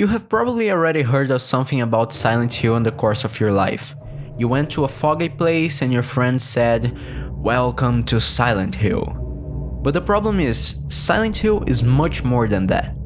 You have probably already heard of something about Silent Hill in the course of your life. You went to a foggy place and your friend said, "Welcome to Silent Hill." But the problem is, Silent Hill is much more than that.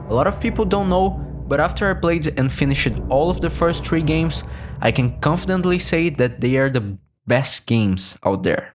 A lot of people don't know, but after I played and finished all of the first 3 games, I can confidently say that they are the best games out there.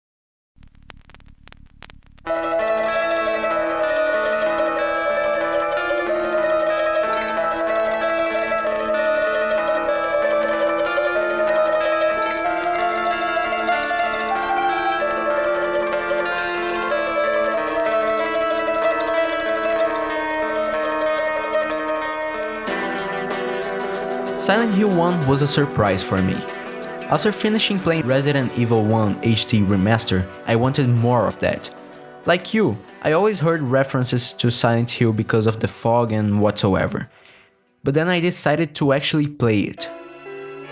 Silent Hill 1 was a surprise for me. After finishing playing Resident Evil 1 HD Remaster, I wanted more of that. Like you, I always heard references to Silent Hill because of the fog and whatsoever. But then I decided to actually play it.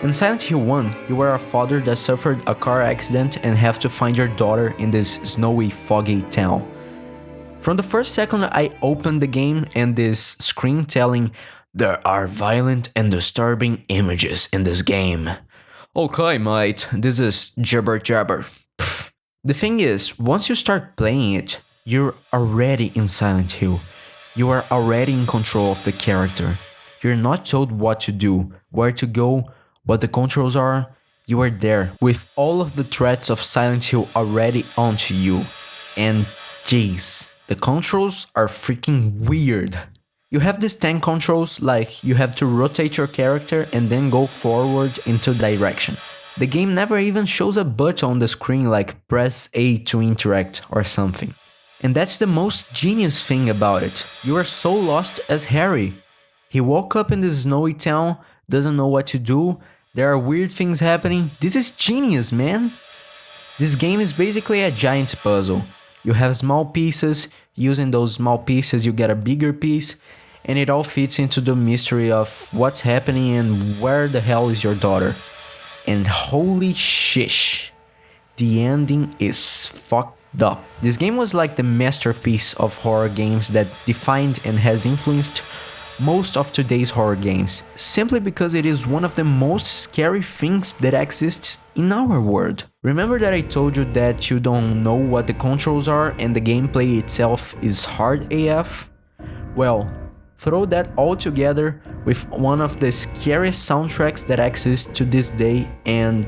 In Silent Hill 1, you are a father that suffered a car accident and have to find your daughter in this snowy, foggy town. From the first second I opened the game and this screen telling, "There are violent and disturbing images in this game." Okay, mate, this is jabber jabber. Pfft. The thing is, once you start playing it, you're already in Silent Hill. You are already in control of the character. You're not told what to do, where to go, what the controls are. You are there with all of the threats of Silent Hill already onto you. And jeez, the controls are freaking weird. You have these tank controls, like you have to rotate your character and then go forward into direction. The game never even shows a button on the screen like press A to interact or something. And that's the most genius thing about it. You are so lost as Harry. He woke up in this snowy town, doesn't know what to do, there are weird things happening. This is genius, man! This game is basically a giant puzzle. You have small pieces, using those small pieces you get a bigger piece, and it all fits into the mystery of what's happening and where the hell is your daughter. And holy shish, the ending is fucked up. This game was like the masterpiece of horror games that defined and has influenced most of today's horror games, simply because it is one of the most scary things that exists in our world. Remember that I told you that you don't know what the controls are and the gameplay itself is hard AF? Well, throw that all together with one of the scariest soundtracks that exists to this day and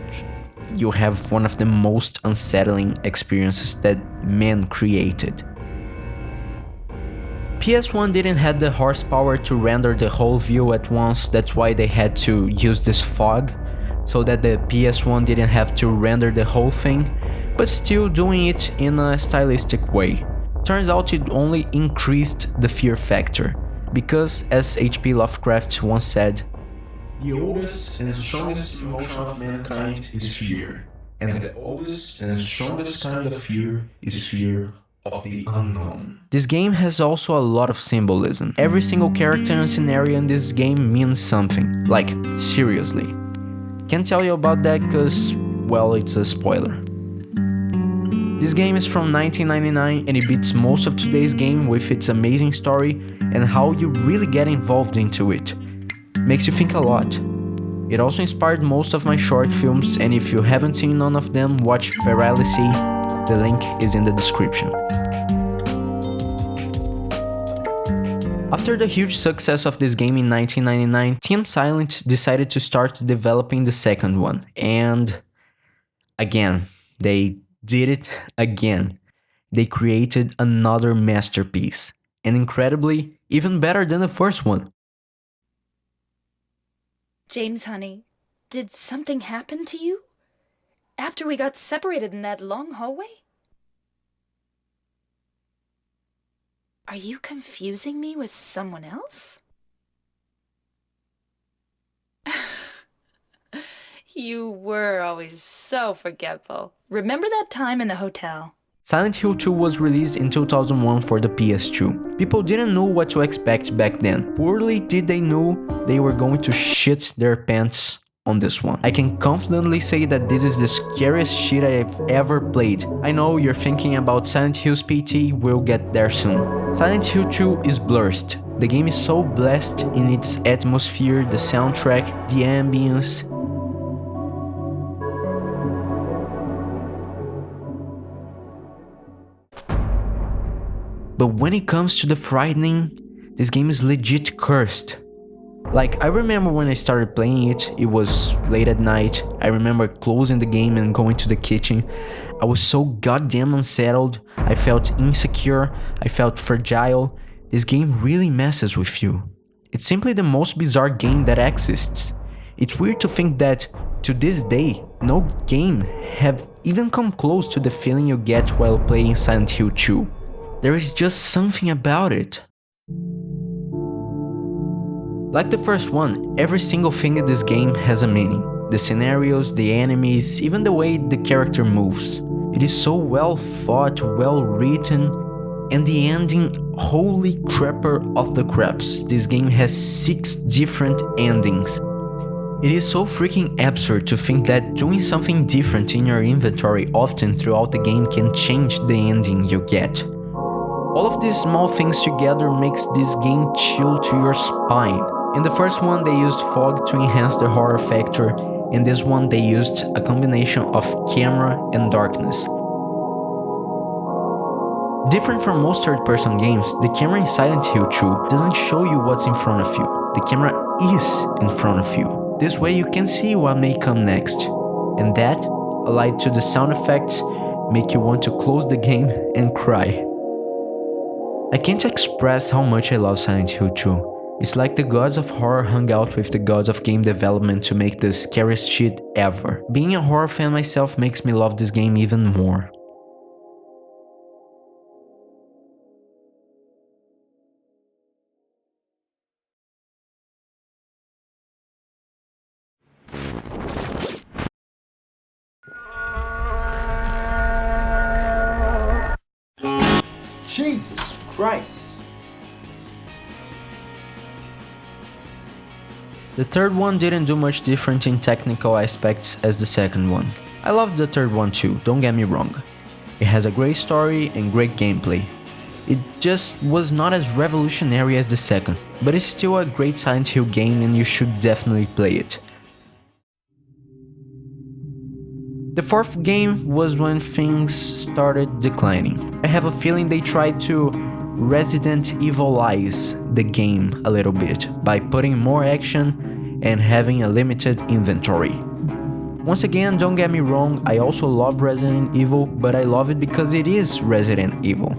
you have one of the most unsettling experiences that man created. PS1 didn't have the horsepower to render the whole view at once, that's why they had to use this fog, so that the PS1 didn't have to render the whole thing, but still doing it in a stylistic way. Turns out it only increased the fear factor, because as H.P. Lovecraft once said, "The oldest and strongest emotion of mankind is fear, and the oldest and strongest kind of fear is fear of the unknown." This game has also a lot of symbolism. Every single character and scenario in this game means something, like seriously. Can't tell you about that cause, well, it's a spoiler. This game is from 1999 and it beats most of today's game with its amazing story and how you really get involved into it. Makes you think a lot. It also inspired most of my short films, and if you haven't seen none of them, watch Paralysis, the link is in the description. After the huge success of this game in 1999, Team Silent decided to start developing the second one, and again, they did it again. They created another masterpiece, and incredibly, even better than the first one. James, honey, did something happen to you? After we got separated in that long hallway? Are you confusing me with someone else? You were always so forgetful. Remember that time in the hotel? Silent Hill 2 was released in 2001 for the PS2. People didn't know what to expect back then. Poorly did they know they were going to shit their pants on this one. I can confidently say that this is the scariest shit I've ever played. I know you're thinking about Silent Hill's PT, we'll get there soon. Silent Hill 2 is blurred. The game is so blessed in its atmosphere, the soundtrack, the ambience. But when it comes to the frightening, this game is legit cursed. Like, I remember when I started playing it, it was late at night. I remember closing the game and going to the kitchen. I was so goddamn unsettled. I felt insecure. I felt fragile. This game really messes with you. It's simply the most bizarre game that exists. It's weird to think that, to this day, no game have even come close to the feeling you get while playing Silent Hill 2. There is just something about it. Like the first one, every single thing in this game has a meaning. The scenarios, the enemies, even the way the character moves. It is so well thought, well written, and the ending, holy crapper of the craps. This game has 6 different endings. It is so freaking absurd to think that doing something different in your inventory often throughout the game can change the ending you get. All of these small things together makes this game chill to your spine. In the first one they used fog to enhance the horror factor, in this one they used a combination of camera and darkness. Different from most third-person games, the camera in Silent Hill 2 doesn't show you what's in front of you. The camera is in front of you. This way you can see what may come next. And that, allied to the sound effects, make you want to close the game and cry. I can't express how much I love Silent Hill 2. It's like the gods of horror hung out with the gods of game development to make the scariest shit ever. Being a horror fan myself makes me love this game even more. Jesus Christ! The third one didn't do much different in technical aspects as the second one. I loved the third one too, don't get me wrong. It has a great story and great gameplay. It just was not as revolutionary as the second, but it's still a great Silent Hill game and you should definitely play it. The fourth game was when things started declining. I have a feeling they tried to Resident Evilize the game a little bit by putting more action and having a limited inventory. Once again, don't get me wrong, I also love Resident Evil, but I love it because it is Resident Evil.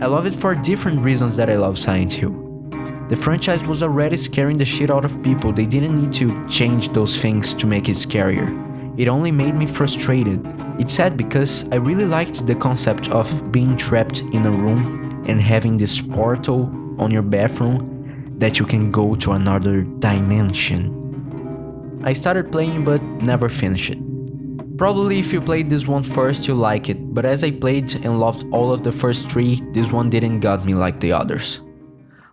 I love it for different reasons that I love Silent Hill. The franchise was already scaring the shit out of people, they didn't need to change those things to make it scarier. It only made me frustrated. It's sad because I really liked the concept of being trapped in a room and having this portal on your bathroom that you can go to another dimension. I started playing but never finished it. Probably if you played this one first you'll like it, but as I played and loved all of the first 3, this one didn't got me like the others.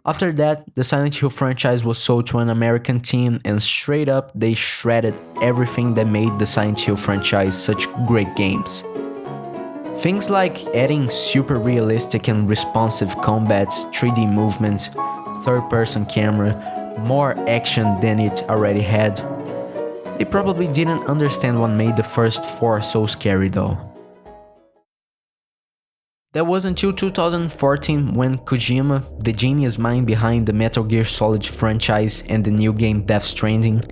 After that, the Silent Hill franchise was sold to an American team and straight up they shredded everything that made the Silent Hill franchise such great games. Things like adding super realistic and responsive combat, 3D movement, third-person camera, more action than it already had. They probably didn't understand what made the first 4 so scary though. That was until 2014 when Kojima, the genius mind behind the Metal Gear Solid franchise and the new game Death Stranding,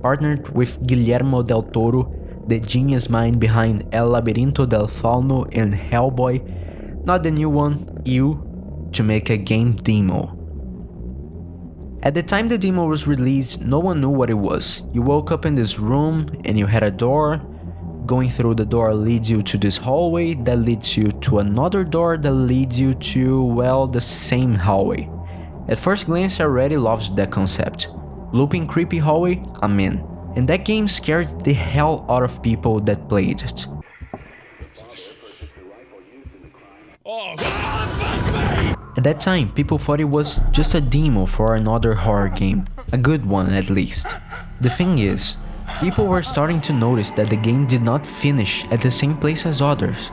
partnered with Guillermo del Toro, the genius mind behind El Laberinto del Fauno and Hellboy, not the new one, You, to make a game demo. At the time the demo was released, no one knew what it was. You woke up in this room and you had a door. Going through the door leads you to this hallway that leads you to another door that leads you to, well, the same hallway. At first glance I already loved that concept. Looping creepy hallway, I'm in. And that game scared the hell out of people that played it. At that time, people thought it was just a demo for another horror game. A good one at least. The thing is, people were starting to notice that the game did not finish at the same place as others,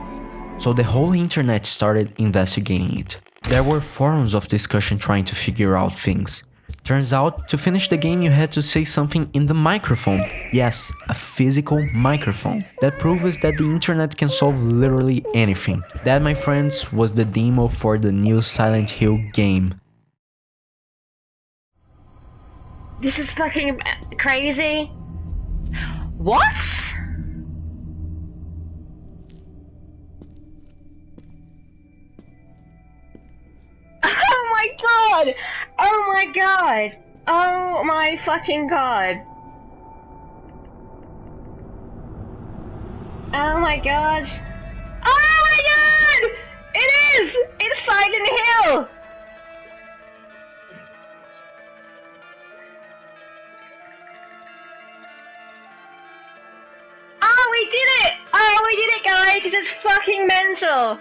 so the whole internet started investigating it. There were forums of discussion trying to figure out things. Turns out, to finish the game you had to say something in the microphone. Yes, a physical microphone. That proves that the internet can solve literally anything. That, my friends, was the demo for the new Silent Hill game. This is fucking crazy. What? Oh my god! Oh my god! Oh my fucking god! Oh my god! Oh my god! It is! It's Silent Hill! Oh, we did it! Oh, we did it, guys! This is fucking mental!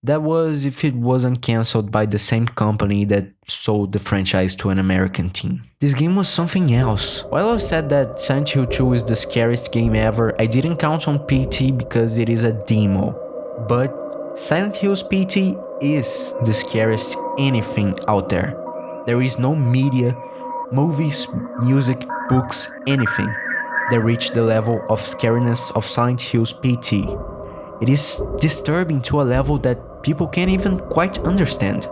That was if it wasn't cancelled by the same company that sold the franchise to an American team. This game was something else. While I said that Silent Hill 2 is the scariest game ever, I didn't count on PT because it is a demo. But Silent Hill's PT is the scariest anything out there. There is no media, movies, music, books, anything that reach the level of scariness of Silent Hill's PT. It is disturbing to a level that people can't even quite understand.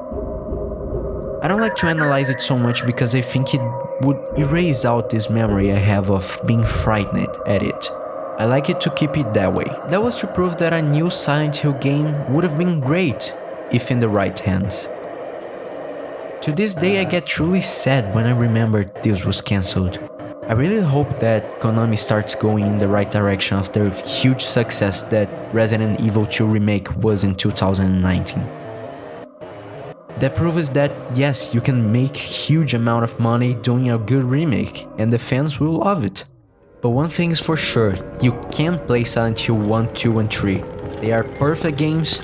I don't like to analyze it so much because I think it would erase out this memory I have of being frightened at it. I like it to keep it that way. That was to prove that a new Silent Hill game would have been great if in the right hands. To this day I get truly sad when I remember this was cancelled. I really hope that Konami starts going in the right direction after the huge success that Resident Evil 2 Remake was in 2019. That proves that yes, you can make huge amount of money doing a good remake and the fans will love it. But one thing is for sure, you can't play Silent Hill 1, 2 and 3. They are perfect games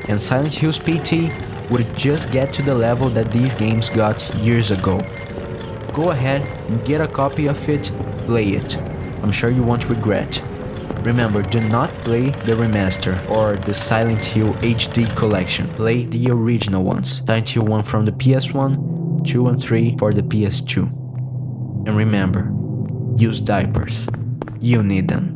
and Silent Hill's PT would just get to the level that these games got years ago. Go ahead, get a copy of it, play it. I'm sure you won't regret. Remember, do not play the remaster or the Silent Hill HD collection. Play the original ones. Silent Hill 1 from the PS1, 2 and 3 for the PS2. And remember, use diapers. You need them.